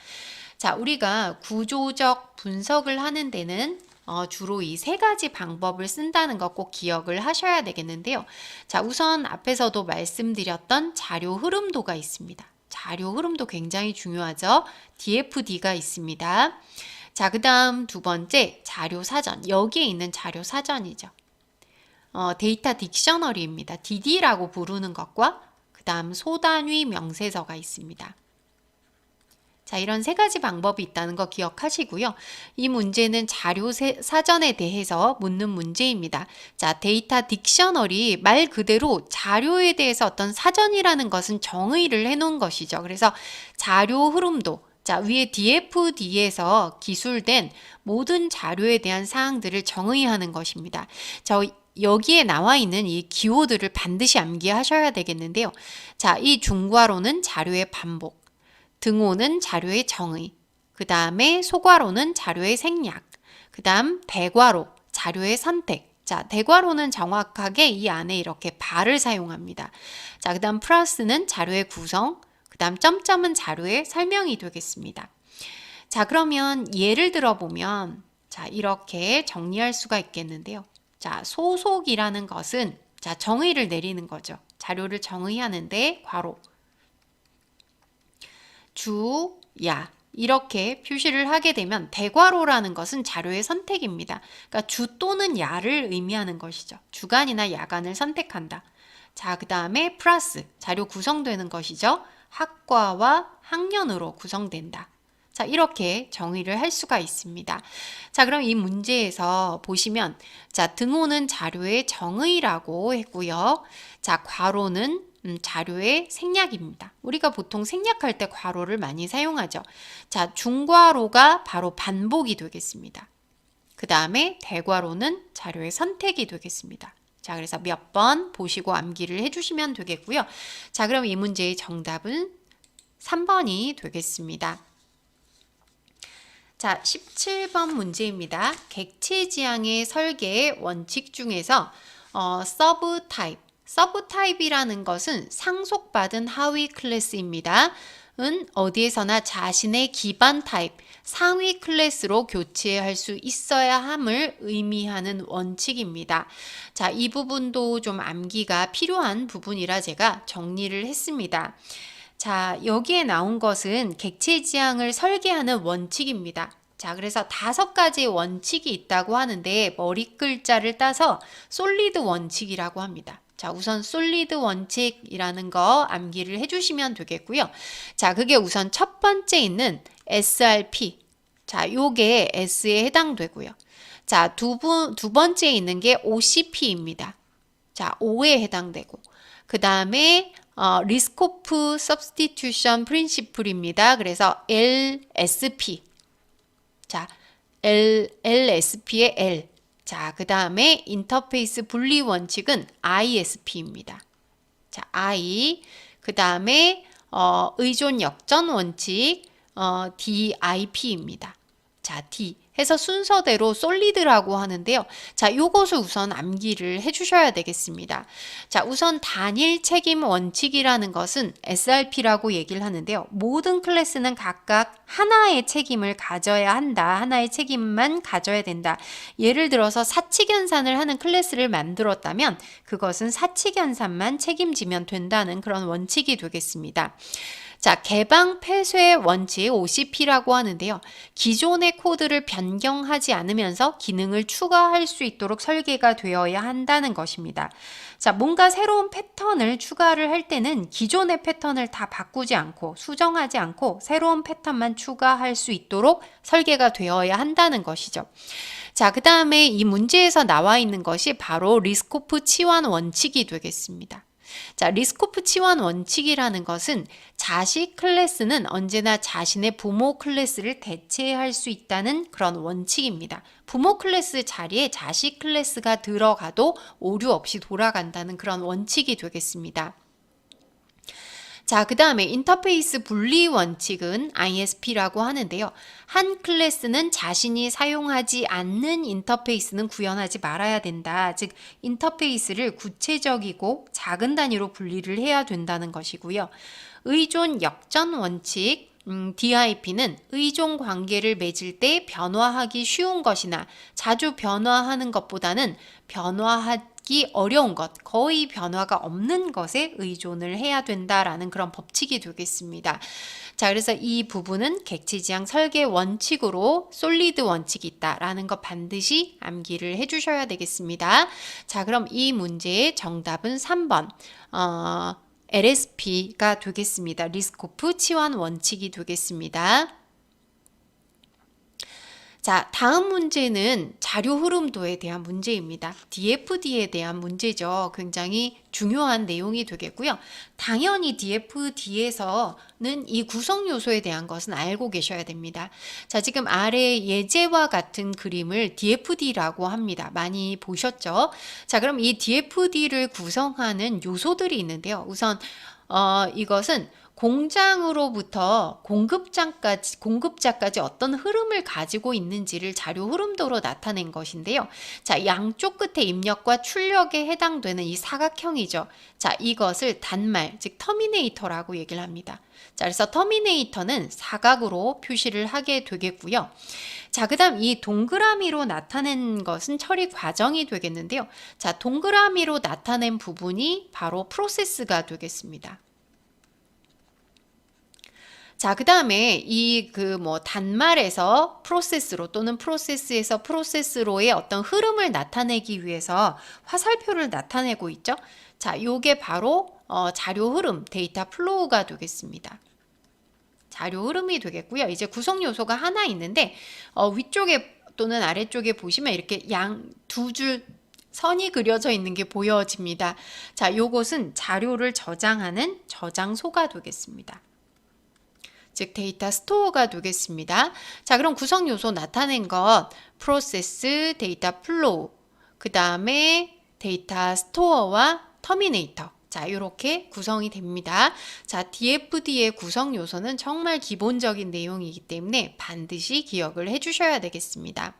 자, 우리가 구조적 분석을 하는 데는 주로 이 세 가지 방법을 쓴다는 것 꼭 기억을 하셔야 되겠는데요. 자, 우선 앞에서도 말씀드렸던 자료 흐름도가 있습니다. 자료 흐름도 굉장히 중요하죠. DFD가 있습니다. 자, 그 다음 두 번째 자료 사전. 여기에 있는 자료 사전이죠. 데이터 딕셔너리입니다. DD라고 부르는 것과 그 다음 소단위 명세서가 있습니다. 자, 이런 세 가지 방법이 있다는 거 기억하시고요. 이 문제는 자료 사전에 대해서 묻는 문제입니다. 자, 데이터 딕셔너리 말 그대로 자료에 대해서 어떤 사전이라는 것은 정의를 해놓은 것이죠. 그래서 자료 흐름도 자, 위에 DFD에서 기술된 모든 자료에 대한 사항들을 정의하는 것입니다. 자, 여기에 나와 있는 이 기호들을 반드시 암기하셔야 되겠는데요. 자, 이 중괄호는 자료의 반복, 등호는 자료의 정의, 그 다음에 소괄호는 자료의 생략, 그 다음 대괄호, 자료의 선택. 자, 대괄호는 정확하게 이 안에 이렇게 발을 사용합니다. 자, 그 다음 플러스는 자료의 구성, 그 다음 점점은 자료의 설명이 되겠습니다. 자, 그러면 예를 들어보면 자, 이렇게 정리할 수가 있겠는데요. 자, 소속이라는 것은 자, 정의를 내리는 거죠. 자료를 정의하는데 괄호 주, 야 이렇게 표시를 하게 되면 대괄호라는 것은 자료의 선택입니다. 그러니까 주 또는 야를 의미하는 것이죠. 주간이나 야간을 선택한다. 자, 그 다음에 플러스 자료 구성되는 것이죠. 학과와 학년으로 구성된다. 자, 이렇게 정의를 할 수가 있습니다. 자, 그럼 이 문제에서 보시면 자, 등호는 자료의 정의라고 했고요. 자, 괄호는 자료의 생략입니다. 우리가 보통 생략할 때 괄호를 많이 사용하죠. 자, 중괄호가 바로 반복이 되겠습니다. 그 다음에 대괄호는 자료의 선택이 되겠습니다. 자, 그래서 몇 번 보시고 암기를 해주시면 되겠고요. 자, 그럼 이 문제의 정답은 3번이 되겠습니다. 자, 17번 문제입니다. 객체지향의 설계 원칙 중에서 서브 타입, 서브 타입이라는 것은 상속받은 하위 클래스입니다. 은 어디에서나 자신의 기반 타입, 상위 클래스로 교체할 수 있어야 함을 의미하는 원칙입니다. 자, 이 부분도 좀 암기가 필요한 부분이라 제가 정리를 했습니다. 자, 여기에 나온 것은 객체지향을 설계하는 원칙입니다. 자, 그래서 5가지의 원칙이 있다고 하는데 머리 글자를 따서 솔리드 원칙이라고 합니다. 자, 우선 솔리드 원칙이라는 거 암기를 해주시면 되겠고요. 자, 그게 우선 첫 번째 있는 SRP. 자, 요게 S에 해당되고요. 자, 두 번째 있는 게 OCP입니다. 자, O에 해당되고. 그 다음에 리스코프 서브스티튜션 프린시플입니다. 그래서 LSP. 자, LSP의 L. 자, 그 다음에 인터페이스 분리 원칙은 ISP입니다. 자, I. 그 다음에 의존 역전 원칙 DIP입니다. 자, D 해서 순서대로 솔리드라고 하는데요. 자, 요것을 우선 암기를 해주셔야 되겠습니다. 자, 우선 단일 책임 원칙이라는 것은 SRP라고 얘기를 하는데요. 모든 클래스는 각각 하나의 책임을 가져야 한다. 하나의 책임만 가져야 된다. 예를 들어서 사칙연산을 하는 클래스를 만들었다면 그것은 사칙연산만 책임지면 된다는 그런 원칙이 되겠습니다. 자, 개방 폐쇄 원칙 OCP라고 하는데요. 기존의 코드를 변경하지 않으면서 기능을 추가할 수 있도록 설계가 되어야 한다는 것입니다. 자, 뭔가 새로운 패턴을 추가를 할 때는 기존의 패턴을 다 바꾸지 않고 수정하지 않고 새로운 패턴만 추가할 수 있도록 설계가 되어야 한다는 것이죠. 자, 그 다음에 이 문제에서 나와 있는 것이 바로 리스코프 치환 원칙이 되겠습니다. 자, 리스코프 치환 원칙이라는 것은 자식 클래스는 언제나 자신의 부모 클래스를 대체할 수 있다는 그런 원칙입니다. 부모 클래스 자리에 자식 클래스가 들어가도 오류 없이 돌아간다는 그런 원칙이 되겠습니다. 자, 그 다음에 인터페이스 분리 원칙은 ISP라고 하는데요. 한 클래스는 자신이 사용하지 않는 인터페이스는 구현하지 말아야 된다. 즉, 인터페이스를 구체적이고 작은 단위로 분리를 해야 된다는 것이고요. 의존 역전 원칙, DIP는 의존 관계를 맺을 때 변화하기 쉬운 것이나 자주 변화하는 것보다는 변화하기 어려운 것, 거의 변화가 없는 것에 의존을 해야 된다라는 그런 법칙이 되겠습니다. 자, 그래서 이 부분은 객체지향 설계 원칙으로 솔리드 원칙이 있다라는 것 반드시 암기를 해주셔야 되겠습니다. 자, 그럼 이 문제의 정답은 3번. LSP가 되겠습니다. 리스코프 치환 원칙이 되겠습니다. 자, 다음 문제는 자료 흐름도에 대한 문제입니다. DFD에 대한 문제죠. 굉장히 중요한 내용이 되겠고요. 당연히 DFD에서는 이 구성 요소에 대한 것은 알고 계셔야 됩니다. 자, 지금 아래 예제와 같은 그림을 DFD라고 합니다. 많이 보셨죠? 자, 그럼 이 DFD를 구성하는 요소들이 있는데요. 우선 이것은 공장으로부터 공급자까지 어떤 흐름을 가지고 있는지를 자료 흐름도로 나타낸 것인데요. 자, 양쪽 끝에 입력과 출력에 해당되는 이 사각형이죠. 자, 이것을 단말, 즉 터미네이터라고 얘기를 합니다. 자, 그래서 터미네이터는 사각으로 표시를 하게 되겠고요. 자, 그 다음 이 동그라미로 나타낸 것은 처리 과정이 되겠는데요. 자, 동그라미로 나타낸 부분이 바로 프로세스가 되겠습니다. 자, 그 다음에 이 단말에서 프로세스로 또는 프로세스에서 프로세스로의 어떤 흐름을 나타내기 위해서 화살표를 나타내고 있죠. 자, 요게 바로 자료 흐름, 데이터 플로우가 되겠습니다. 자료 흐름이 되겠고요. 이제 구성 요소가 하나 있는데 위쪽에 또는 아래쪽에 보시면 이렇게 두 줄 선이 그려져 있는 게 보여집니다. 자, 요것은 자료를 저장하는 저장소가 되겠습니다. 즉 데이터 스토어가 되겠습니다. 자, 그럼 구성 요소 나타낸 것 프로세스, 데이터 플로우, 그 다음에 데이터 스토어와 터미네이터. 자, 이렇게 구성이 됩니다. 자, DFD의 구성 요소는 정말 기본적인 내용이기 때문에 반드시 기억을 해주셔야 되겠습니다.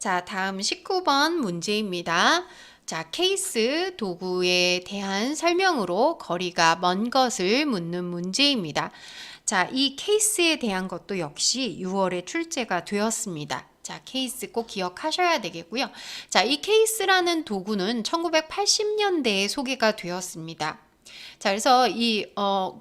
자, 다음 19번 문제입니다. 자, 케이스 도구에 대한 설명으로 거리가 먼 것을 묻는 문제입니다. 자, 이 케이스에 대한 것도 역시 6월에 출제가 되었습니다. 자, 케이스 꼭 기억하셔야 되겠고요. 자, 이 케이스라는 도구는 1980년대에 소개가 되었습니다. 자, 그래서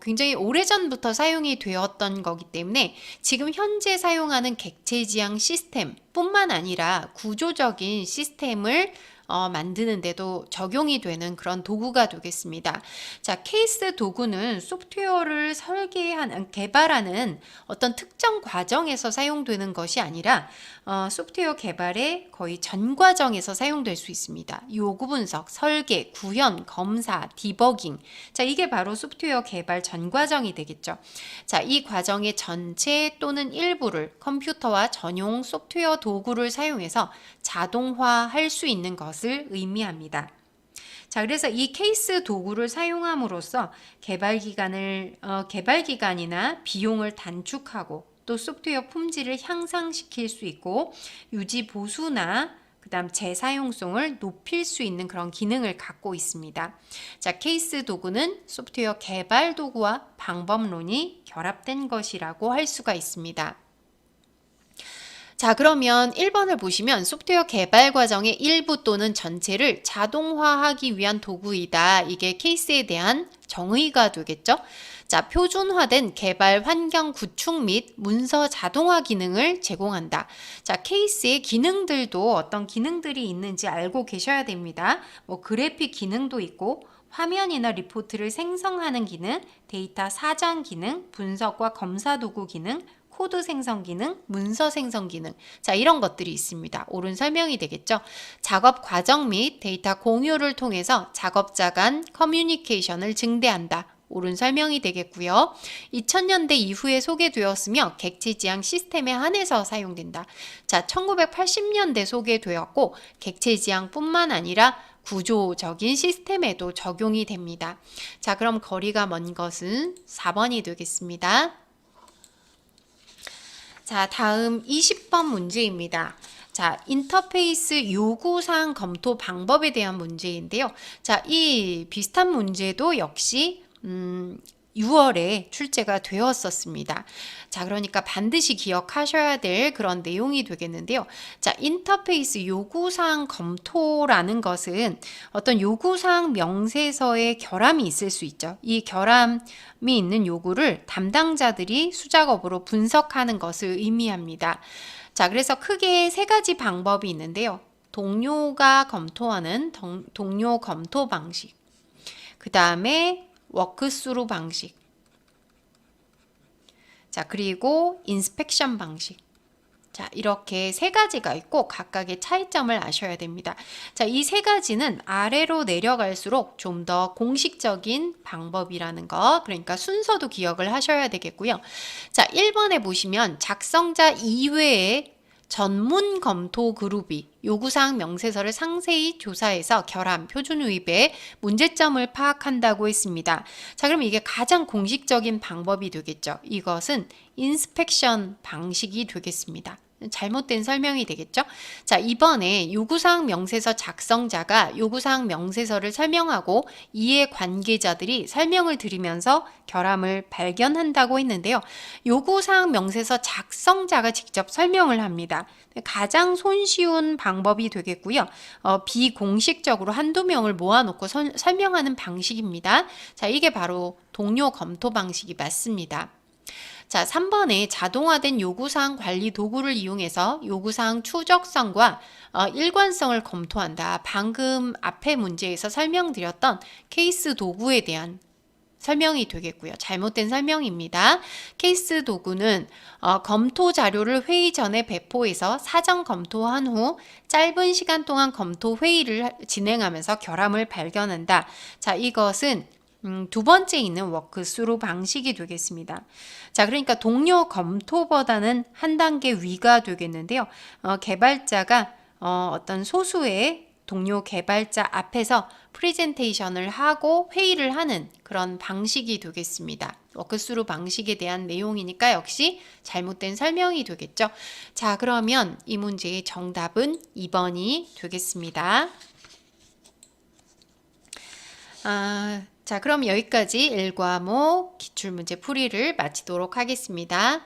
굉장히 오래전부터 사용이 되었던 거기 때문에 지금 현재 사용하는 객체 지향 시스템 뿐만 아니라 구조적인 시스템을 만드는데도 적용이 되는 그런 도구가 되겠습니다. 자, 케이스 도구는 소프트웨어를 개발하는 어떤 특정 과정에서 사용되는 것이 아니라 소프트웨어 개발의 거의 전 과정에서 사용될 수 있습니다. 요구 분석, 설계, 구현, 검사, 디버깅. 자, 이게 바로 소프트웨어 개발 전 과정이 되겠죠. 자, 이 과정의 전체 또는 일부를 컴퓨터와 전용 소프트웨어 도구를 사용해서 자동화할 수 있는 것을 의미합니다. 자, 그래서 이 케이스 도구를 사용함으로써 개발 기간이나 비용을 단축하고 또 소프트웨어 품질을 향상시킬 수 있고 유지 보수나 그다음 재사용성을 높일 수 있는 그런 기능을 갖고 있습니다. 자, 케이스 도구는 소프트웨어 개발 도구와 방법론이 결합된 것이라고 할 수가 있습니다. 자, 그러면 1번을 보시면 소프트웨어 개발 과정의 일부 또는 전체를 자동화하기 위한 도구이다. 이게 케이스에 대한 정의가 되겠죠. 자, 표준화된 개발 환경 구축 및 문서 자동화 기능을 제공한다. 자, 케이스의 기능들도 어떤 기능들이 있는지 알고 계셔야 됩니다. 그래픽 기능도 있고 화면이나 리포트를 생성하는 기능, 데이터 사전 기능, 분석과 검사 도구 기능, 코드 생성 기능, 문서 생성 기능. 자, 이런 것들이 있습니다. 옳은 설명이 되겠죠. 작업 과정 및 데이터 공유를 통해서 작업자 간 커뮤니케이션을 증대한다. 옳은 설명이 되겠고요. 2000년대 이후에 소개되었으며 객체 지향 시스템에 한해서 사용된다. 자, 1980년대 소개되었고 객체 지향뿐만 아니라 구조적인 시스템에도 적용이 됩니다. 자, 그럼 거리가 먼 것은 4번이 되겠습니다. 자, 다음 20번 문제입니다. 자, 인터페이스 요구사항 검토 방법에 대한 문제인데요. 자, 이 비슷한 문제도 역시 6월에 출제가 되었었습니다. 자, 그러니까 반드시 기억하셔야 될 그런 내용이 되겠는데요. 자, 인터페이스 요구사항 검토라는 것은 어떤 요구사항 명세서의 결함이 있을 수 있죠. 이 결함이 있는 요구를 담당자들이 수작업으로 분석하는 것을 의미합니다. 자, 그래서 크게 세 가지 방법이 있는데요. 동료가 검토하는 동료 검토 방식, 그 다음에 워크스루 방식. 자, 그리고 인스펙션 방식. 자, 이렇게 세 가지가 있고 각각의 차이점을 아셔야 됩니다. 자, 이 세 가지는 아래로 내려갈수록 좀 더 공식적인 방법이라는 거, 그러니까 순서도 기억을 하셔야 되겠고요. 자, 1번에 보시면 작성자 이외에 전문 검토 그룹이 요구사항 명세서를 상세히 조사해서 결함, 표준 유입의 문제점을 파악한다고 했습니다. 자, 그럼 이게 가장 공식적인 방법이 되겠죠. 이것은 인스펙션 방식이 되겠습니다. 잘못된 설명이 되겠죠? 자, 이번에 요구사항 명세서 작성자가 요구사항 명세서를 설명하고 이해 관계자들이 설명을 들으면서 결함을 발견한다고 했는데요. 요구사항 명세서 작성자가 직접 설명을 합니다. 가장 손쉬운 방법이 되겠고요. 비공식적으로 한두 명을 모아놓고 설명하는 방식입니다. 자, 이게 바로 동료 검토 방식이 맞습니다. 자, 3번에 자동화된 요구사항 관리 도구를 이용해서 요구사항 추적성과 일관성을 검토한다. 방금 앞에 문제에서 설명드렸던 케이스 도구에 대한 설명이 되겠고요. 잘못된 설명입니다. 케이스 도구는 검토 자료를 회의 전에 배포해서 사전 검토한 후 짧은 시간 동안 검토 회의를 진행하면서 결함을 발견한다. 자, 이것은 두 번째 있는 워크스루 방식이 되겠습니다. 자, 그러니까 동료 검토보다는 한 단계 위가 되겠는데요. 개발자가 어떤 소수의 동료 개발자 앞에서 프레젠테이션을 하고 회의를 하는 그런 방식이 되겠습니다. 워크스루 방식에 대한 내용이니까 역시 잘못된 설명이 되겠죠. 자, 그러면 이 문제의 정답은 2번이 되겠습니다. 자, 그럼 여기까지 1과목 기출문제 풀이를 마치도록 하겠습니다.